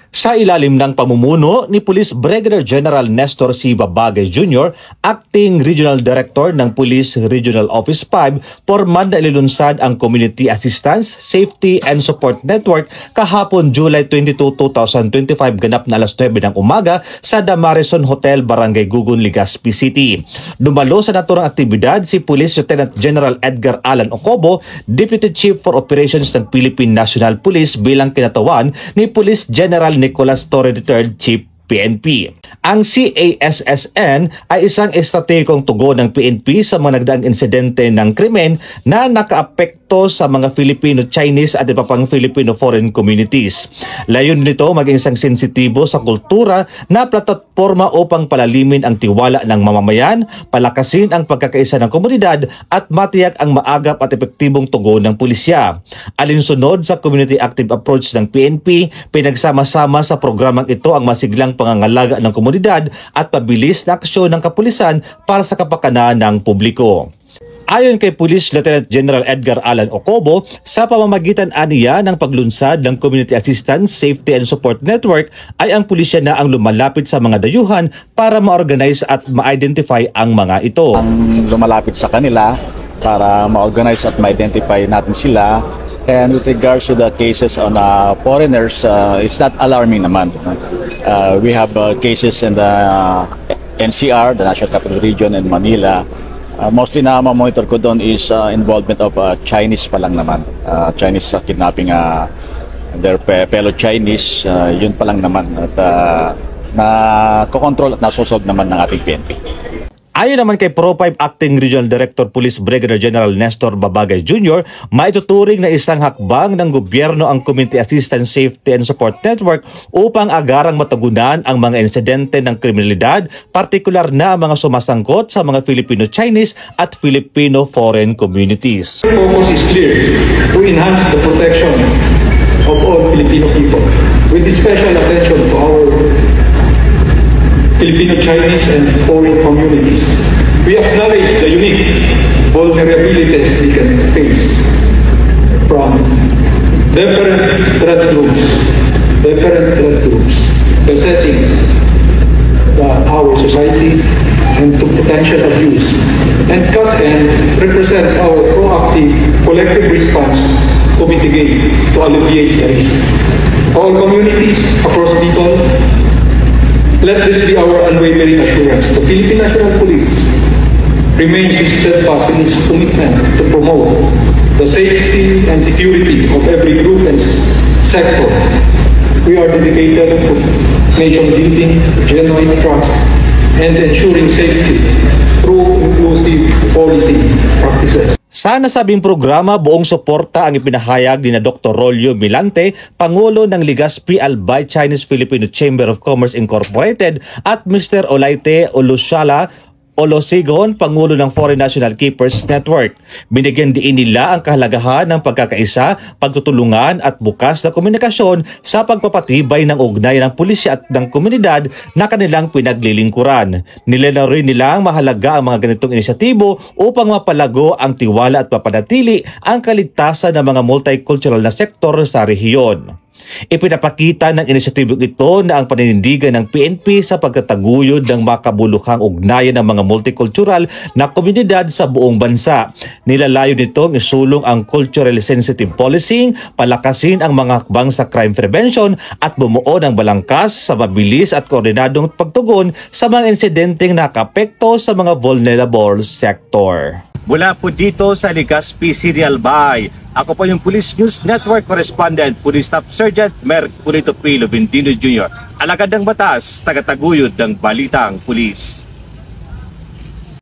Sa ilalim ng pamumuno ni Police Brigadier General Nestor C. Babagay Jr., Acting Regional Director ng Police Regional Office 5, porman na ililunsad ang Community Assistance, Safety and Support Network kahapon July 22, 2025 ganap na alas 9 ng umaga sa Damarison Hotel, Barangay Gugun, Legazpi City. Dumalo sa naturang aktibidad si Police Lieutenant General Edgar Alan Ocobo, Deputy Chief for Operations ng Philippine National Police bilang kinatawan ni Police General Nicolas Torre III, Chief PNP. Ang CASSN ay isang estratehikong tugon ng PNP sa mga nagdaang insidente ng krimen na nakaapekto sa mga Filipino-Chinese at iba pang Filipino-foreign communities. Layunin nito maging isang sensitibo sa kultura na plataporma upang palalimin ang tiwala ng mamamayan, palakasin ang pagkakaisa ng komunidad at matiyak ang maagap at epektibong tugon ng pulisya. Alinsunod sa community active approach ng PNP, pinagsama-sama sa programang ito ang masiglang pangangalaga ng komunidad at pabilis na aksyon ng kapulisan para sa kapakanan ng publiko. Ayon kay Police Lieutenant General Edgar Alan Ocobo, sa pamamagitan aniya ng paglunsad ng Community Assistance, Safety and Support Network ay ang pulisya na ang lumalapit sa mga dayuhan para ma-organize at ma-identify ang mga ito. Ang lumalapit sa kanila para ma-organize at ma-identify natin sila. And with regards to the cases on foreigners, it's not alarming naman. We have cases in the NCR, the National Capital Region, and Manila. Mostly na ma-monitor ko doon is involvement of Chinese pa lang naman. Chinese kidnapping their fellow Chinese, yun pa lang naman. At na-control at nasosolve naman ng ating PNP. Ayon naman kay Pro 5 Acting Regional Director Police Brigadier General Nestor Babagay Jr., maituturing na isang hakbang ng gobyerno ang Community Assistance, Safety and Support Network upang agarang matugunan ang mga insidente ng kriminalidad, partikular na ang mga sumasangkot sa mga Filipino-Chinese at Filipino-foreign communities. The focus is clear: to enhance the protection of all Filipino people with special attention to our Filipino-Chinese and foreign communities. We acknowledge the unique vulnerabilities they can face from different threat groups besetting our society and to potential abuse, and represent our proactive collective response to mitigate, to alleviate the risk. Our communities across Bicol, let this be our unwavering assurance. The Philippine National Police remains steadfast in its commitment to promote the safety and security of every group and sector. We are dedicated to nation building, genuine trust, and ensuring safety through inclusive policy practices. Sa nasabing programa, buong suporta ang ipinahayag ni Dr. Rolio Milante, Pangulo ng Legazpi Albay Chinese Filipino Chamber of Commerce Incorporated, at Mr. Olaite Olushala Olosigon, Pangulo ng Foreign National Keepers Network. Binigyan diin nila ang kahalagahan ng pagkakaisa, pagtutulungan at bukas na komunikasyon sa pagpapatibay ng ugnayan ng pulisya at ng komunidad na kanilang pinaglilingkuran. Nilalaw rin nilang mahalaga ang mga ganitong inisyatibo upang mapalago ang tiwala at mapanatili ang kaligtasan ng mga multicultural na sektor sa rehiyon. Ipinapakita ng inisyatibong ito na ang paninindigan ng PNP sa pagtataguyod ng makabuluhang ugnayan ng mga multicultural na komunidad sa buong bansa. Nilalayo nitong isulong ang culturally sensitive policing, palakasin ang mga hakbang sa crime prevention at bumuo ng balangkas sa mabilis at koordinadong pagtugon sa mga insidenteng nakapekto sa mga vulnerable sector. Mula po dito sa Legazpi City, Albay, ako po yung Police News Network Correspondent, Police Staff Sergeant Merck Pulito P. Lovendino Jr. Alagad ng batas, tagataguyod ng balitang pulis.